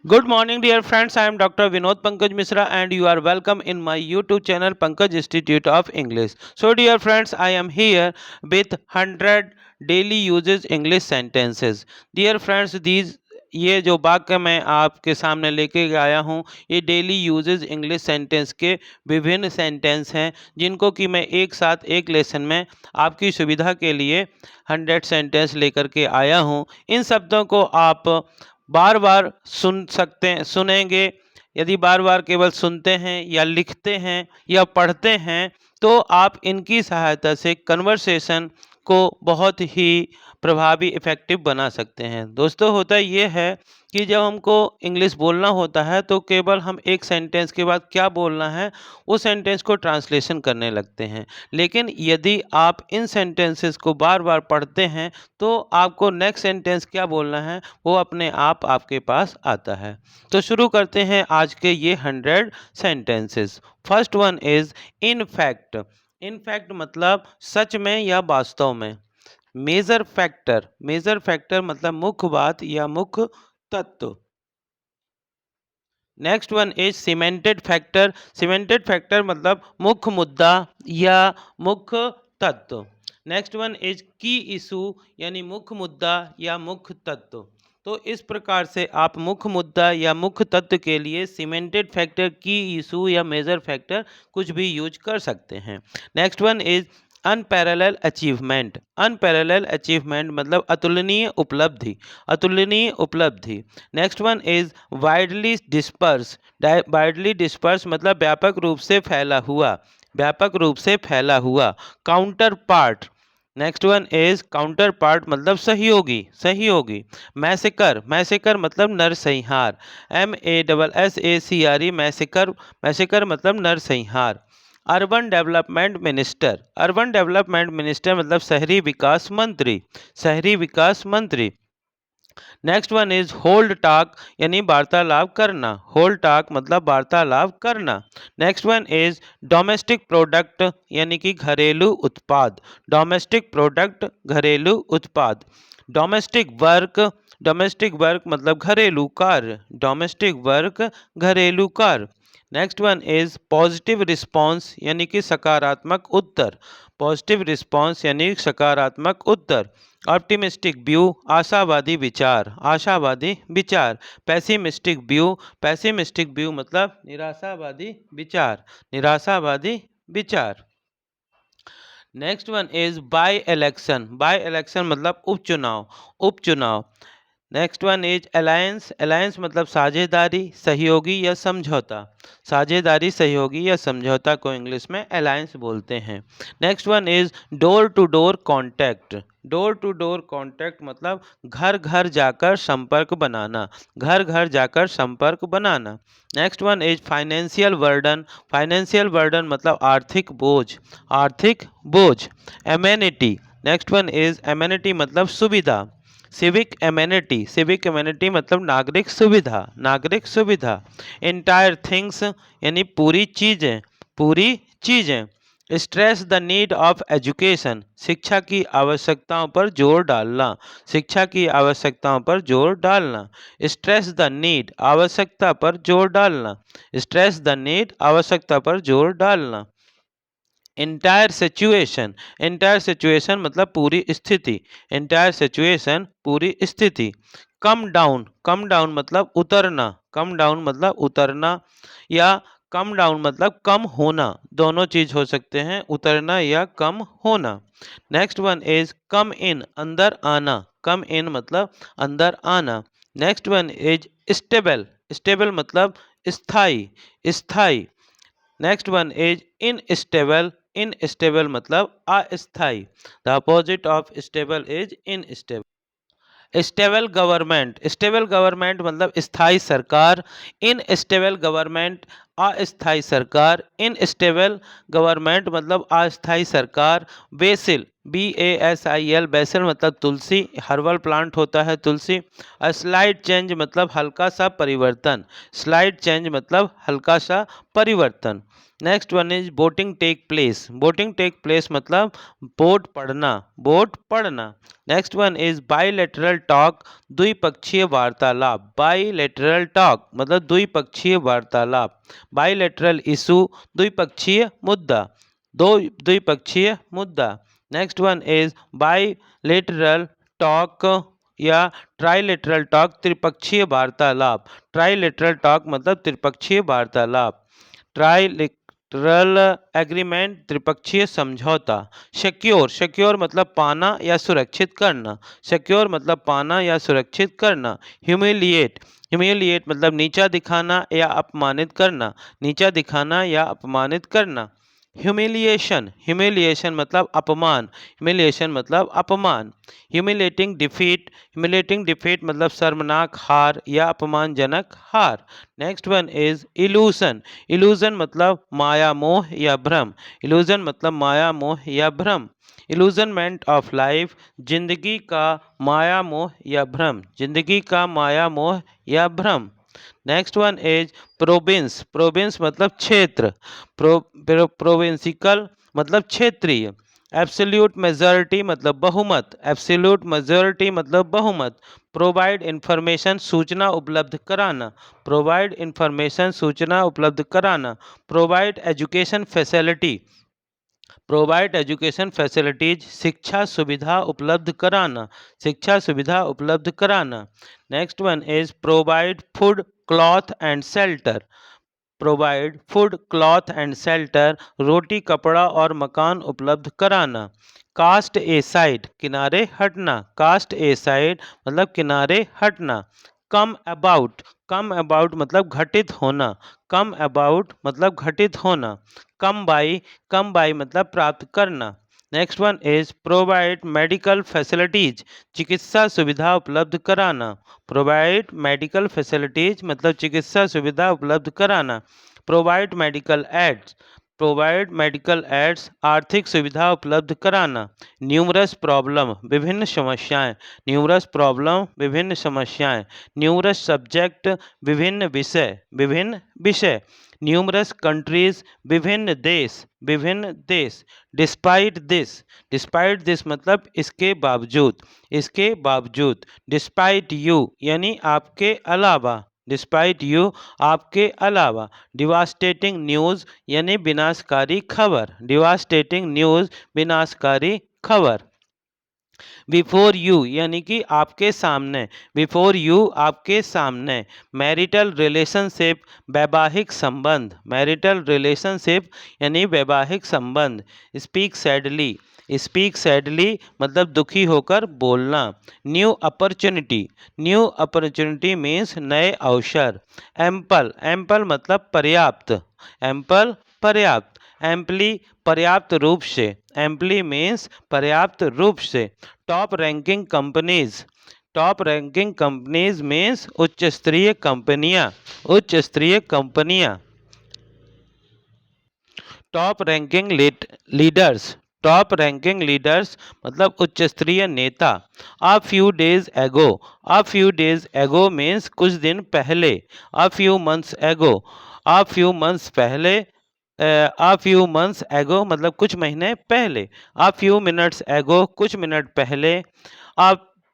Good morning, dear friends. I am Dr. Vinod Pankaj Misra, and you are welcome in my YouTube channel Pankaj Institute of English. So, dear friends, I am here with 100 daily uses English sentences. Dear friends, these ये जो वाक्य मैं आपके सामने लेके आया हूँ, ये डेली यूजेस इंग्लिश सेंटेंस के विभिन्न सेंटेंस हैं, जिनको कि मैं एक साथ एक लेसन में आपकी सुविधा के लिए 100 सेंटेंस लेकर के आया हूँ। इन शब्दों को आप बार बार सुनेंगे। यदि बार बार केवल सुनते हैं या लिखते हैं या पढ़ते हैं, तो आप इनकी सहायता से कन्वर्सेशन को बहुत ही प्रभावी इफ़ेक्टिव बना सकते हैं। दोस्तों, होता ये है कि जब हमको इंग्लिश बोलना होता है, तो केवल हम एक सेंटेंस के बाद क्या बोलना है, उस सेंटेंस को ट्रांसलेशन करने लगते हैं। लेकिन यदि आप इन सेंटेंसेस को बार बार पढ़ते हैं, तो आपको नेक्स्ट सेंटेंस क्या बोलना है, वो अपने आप आपके पास आता है। तो शुरू करते हैं आज के ये 100 sentences. First one is in fact. In fact मतलब सच में या वास्तव में। मेजर फैक्टर मतलब मुख्य बात या मुख्य तत्व। Next one is cemented factor. Cemented factor मतलब मुख्य मुद्दा या मुख्य तत्व। नेक्स्ट वन इज की इशू यानी मुख्य मुद्दा या मुख्य तत्व। तो इस प्रकार से आप मुख्य मुद्दा या मुख्य तत्व के लिए सीमेंटेड फैक्टर, की इशू या मेजर फैक्टर कुछ भी यूज कर सकते हैं। Next one is unparalleled achievement. Unparalleled achievement मतलब अतुलनीय उपलब्धि। अतुलनीय उपलब्धि। Next one is widely disperse. Widely disperse मतलब व्यापक रूप से फैला हुआ। व्यापक रूप से फैला हुआ। Counter part. Next one is counter part मतलब सहयोगी। सहयोगी। मैसेकर। मैसेकर मतलब नरसंहार। MASSACRE massacre. मैसेकर मतलब नरसंहार। Urban development minister. Urban development minister मतलब शहरी विकास मंत्री। शहरी विकास मंत्री। Next one is hold talk यानी वार्तालाप करना। होल्ड टॉक मतलब वार्तालाप करना। Next one is domestic product यानी कि घरेलू उत्पाद। डोमेस्टिक प्रोडक्ट घरेलू उत्पाद। Domestic work. डोमेस्टिक वर्क मतलब घरेलू कार्य। डोमेस्टिक वर्क घरेलू कार्य। Next one is positive response यानी कि सकारात्मक उत्तर। पॉजिटिव रिस्पॉन्स यानी सकारात्मक उत्तर। ऑप्टिमिस्टिक व्यू आशावादी विचार। आशावादी विचार। Pessimistic view. पैसिमिस्टिक व्यू मतलब निराशावादी विचार। निराशावादी विचार। Next one is by election. By election मतलब उपचुनाव। उपचुनाव। Next one is alliance. Alliance मतलब साझेदारी, सहयोगी या समझौता। साझेदारी, सहयोगी या समझौता को इंग्लिश में अलायंस बोलते हैं। Next one is door to door contact. Door to door contact मतलब घर घर जाकर संपर्क बनाना। घर घर जाकर संपर्क बनाना। Next one is financial burden. Financial burden मतलब आर्थिक बोझ। आर्थिक बोझ। Amenity. Next one is amenity मतलब सुविधा। Civic amenity. सिविक एमेनिटी मतलब नागरिक सुविधा। नागरिक सुविधा। इंटायर थिंग्स यानी पूरी चीज़ें। पूरी चीज़ें। Stress the need of education. शिक्षा की आवश्यकताओं पर जोर डालना। शिक्षा की आवश्यकताओं पर जोर डालना। स्ट्रेस द नीड आवश्यकता पर जोर डालना। स्ट्रेस द नीड आवश्यकता पर जोर डालना। Entire situation. इंटायर सिचुएशन मतलब पूरी स्थिति। इंटायर सिचुएशन पूरी स्थिति। Come down. कम डाउन मतलब उतरना। कम डाउन मतलब उतरना या कम डाउन मतलब कम होना। दोनों चीज हो सकते हैं, उतरना या कम होना। नेक्स्ट वन इज कम इन अंदर आना। कम इन मतलब अंदर आना। Next one is stable. Stable मतलब स्थाई। स्थाई। Next one is instable. Instable मतलब अस्थाई। The opposite of stable is instable. Stable government. Stable government मतलब स्थायी सरकार। इनस्टेबल गवर्नमेंट अस्थायी सरकार। इनस्टेबल गवर्नमेंट मतलब अस्थायी सरकार। बेसिल। BASIL, बेसल मतलब तुलसी, हर्बल प्लांट होता है तुलसी। स्लाइड चेंज मतलब हल्का सा परिवर्तन, स्लाइड चेंज मतलब हल्का सा परिवर्तन। Next one is voting take place, voting take place मतलब बोट पढ़ना, बोट पढ़ना। Next one is bilateral talk, द्विपक्षीय वार्तालाप, बाइलेटरल टॉक मतलब द्विपक्षीय वार्तालाप। बाइलेटरल इशू, द्विपक्षीय मुद्दा, दो द्विपक्षीय मुद्दा। Next one is bilateral talk या ट्राइलेटरल टॉक, त्रिपक्षीय वार्तालाप, ट्राइलेटरल टॉक मतलब त्रिपक्षीय वार्तालाप। ट्राइलेटरल एग्रीमेंट, त्रिपक्षीय समझौता। सिक्योर, सिक्योर मतलब पाना या सुरक्षित करना, सिक्योर मतलब पाना या सुरक्षित करना। ह्यूमिलिएट, ह्यूमिलिएट मतलब नीचा दिखाना या अपमानित करना, नीचा दिखाना या अपमानित करना। ह्यूमिलिएशन, ह्यूमिलिएशन मतलब अपमान, ह्यूमिलिएशन मतलब अपमान। ह्यूमिलेटिंग डिफीट, ह्यूमिलेटिंग डिफीट मतलब शर्मनाक हार या अपमानजनक हार। Next one is illusion, illusion मतलब माया मोह या भ्रम, इल्यूजन मतलब माया मोह या भ्रम। इल्यूजनमेंट ऑफ लाइफ, जिंदगी का माया मोह या भ्रम, जिंदगी का माया मोह या भ्रम। Next one is province, province मतलब क्षेत्र, प्रोविंसिकल मतलब क्षेत्रीय। एब्सोल्यूट मेजॉरिटी मतलब बहुमत, एब्सोल्यूट मेजॉरिटी मतलब बहुमत। प्रोवाइड इंफॉर्मेशन, सूचना उपलब्ध कराना, प्रोवाइड इंफॉर्मेशन सूचना उपलब्ध कराना। Provide education facility, provide education facilities, शिक्षा सुविधा उपलब्ध कराना, शिक्षा सुविधा उपलब्ध कराना। Next one is provide food cloth and shelter, provide food cloth and shelter, रोटी कपड़ा और मकान उपलब्ध कराना। कास्ट ए साइड, किनारे हटना, कास्ट ए साइड मतलब किनारे हटना। कम अबाउट, कम अबाउट मतलब घटित होना, कम अबाउट मतलब घटित होना। कम बाई, कम बाई मतलब प्राप्त करना। Next one is provide medical facilities, चिकित्सा सुविधा उपलब्ध कराना, प्रोवाइड मेडिकल फैसिलिटीज मतलब चिकित्सा सुविधा उपलब्ध कराना। Provide medical aids, provide medical aids आर्थिक सुविधा उपलब्ध कराना। न्यूमरस प्रॉब्लम, विभिन्न समस्याएं, न्यूमरस प्रॉब्लम विभिन्न समस्याएं। न्यूमरस सब्जेक्ट, विभिन्न विषय, विभिन्न विषय। न्यूमरस कंट्रीज, विभिन्न देश, विभिन्न देश। डिस्पाइट दिस, डिस्पाइट दिस मतलब इसके बावजूद, इसके बावजूद। डिस्पाइट यू यानी आपके अलावा, डिस्पाइट यू आपके अलावा। डिवास्टेटिंग न्यूज़ यानी विनाशकारी खबर, डिवास्टेटिंग न्यूज़ विनाशकारी खबर। बिफोर यू यानी कि आपके सामने, बिफोर यू आपके सामने। मैरिटल रिलेशनशिप, वैवाहिक संबंध, मैरिटल रिलेशनशिप यानी वैवाहिक संबंध। स्पीक सैडली, स्पीक सैडली मतलब दुखी होकर बोलना। New opportunity, new opportunity means नए अवसर। एम्पल, एम्पल मतलब पर्याप्त, एम्पल पर्याप्त। एम्पली पर्याप्त रूप से, एम्पली मीन्स पर्याप्त रूप से। Top ranking companies, top ranking companies means उच्च स्तरीय कंपनियां, उच्च स्तरीय कंपनियां। Top ranking leaders, top ranking leaders मतलब उच्च स्तरीय नेता। अ फ्यू डेज एगो, अ फ्यू डेज एगो मीन्स कुछ दिन पहले। अ फ्यू मंथ्स एगो, अ फ्यू मंथ्स पहले। अ फ्यू मंथ्स एगो मतलब कुछ महीने पहले। अ फ्यू मिनट्स एगो कुछ मिनट पहले। अ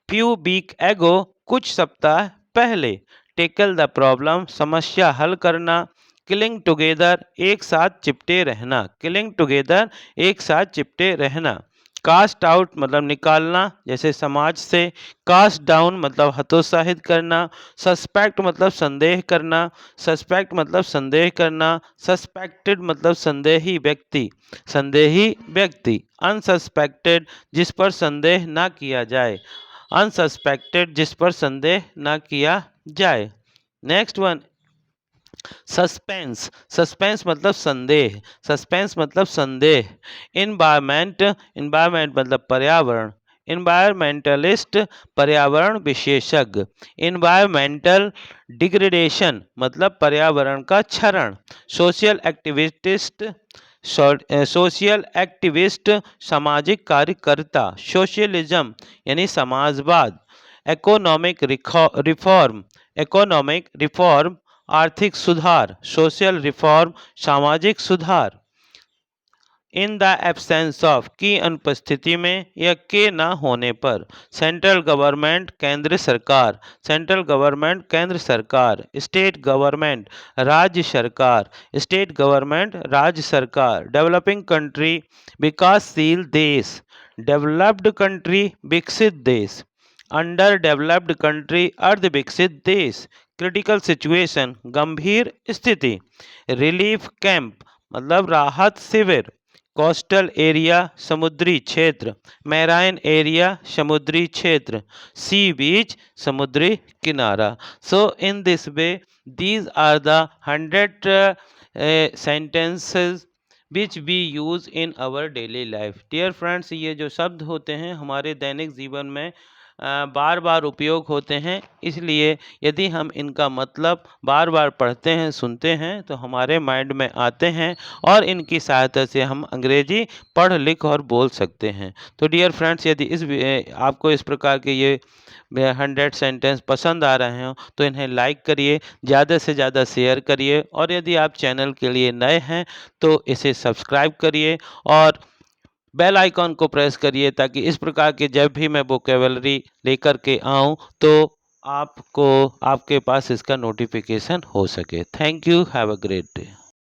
फ्यू वीक एगो कुछ सप्ताह पहले। टेकल द प्रॉब्लम समस्या हल करना। किलिंग टुगेदर एक साथ चिपटे रहना, किलिंग टुगेदर एक साथ चिपटे रहना। कास्ट आउट मतलब निकालना जैसे समाज से। कास्ट डाउन मतलब हतोत्साहित करना। सस्पेक्ट मतलब संदेह करना, सस्पेक्ट मतलब संदेह करना। सस्पेक्टेड मतलब संदेही व्यक्ति, संदेही व्यक्ति। अनसस्पेक्टेड जिस पर संदेह ना किया जाए, अनसस्पेक्टेड जिस पर संदेह ना किया जाए। नेक्स्ट वन सस्पेंस, सस्पेंस मतलब संदेह, सस्पेंस मतलब संदेह। इन्वायरमेंट, इन्वायरमेंट मतलब पर्यावरण। इन्वायरमेंटलिस्ट पर्यावरण विशेषज्ञ। इन्वायरमेंटल डिग्रेडेशन मतलब पर्यावरण का क्षरण। सोशल एक्टिविस्ट, सोशल एक्टिविस्ट सामाजिक कार्यकर्ता, सोशलिज्म यानी समाजवाद, इकोनॉमिक रिफॉर्म आर्थिक सुधार, सोशल रिफॉर्म सामाजिक सुधार। इन द एब्सेंस ऑफ की अनुपस्थिति में या के ना होने पर, सेंट्रल गवर्नमेंट केंद्र सरकार, सेंट्रल गवर्नमेंट केंद्र सरकार, स्टेट गवर्नमेंट राज्य सरकार, स्टेट गवर्नमेंट राज्य सरकार, डेवलपिंग कंट्री विकासशील देश, डेवलप्ड कंट्री विकसित देश, अंडर डेवलप्ड कंट्री अर्ध विकसित देश, क्रिटिकल सिचुएशन गंभीर स्थिति, रिलीफ कैंप मतलब राहत शिविर, कोस्टल एरिया समुद्री क्षेत्र, मैराइन एरिया समुद्री क्षेत्र, सी बीच समुद्री किनारा। So in this way these are the 100 sentences which we use in our daily life. Dear friends, ये जो शब्द होते हैं हमारे दैनिक जीवन में बार बार उपयोग होते हैं, इसलिए यदि हम इनका मतलब बार बार पढ़ते हैं, सुनते हैं तो हमारे माइंड में आते हैं और इनकी सहायता से हम अंग्रेजी पढ़ लिख और बोल सकते हैं। तो डियर फ्रेंड्स, यदि आपको इस प्रकार के ये 100 सेंटेंस पसंद आ रहे हो तो इन्हें लाइक करिए, ज़्यादा से ज़्यादा शेयर करिए और यदि आप चैनल के लिए नए हैं तो इसे सब्सक्राइब करिए और बेल आइकॉन को प्रेस करिए ताकि इस प्रकार के जब भी मैं वोकेबलरी लेकर के आऊँ तो आपको आपके पास इसका नोटिफिकेशन हो सके। Thank you, have a great day.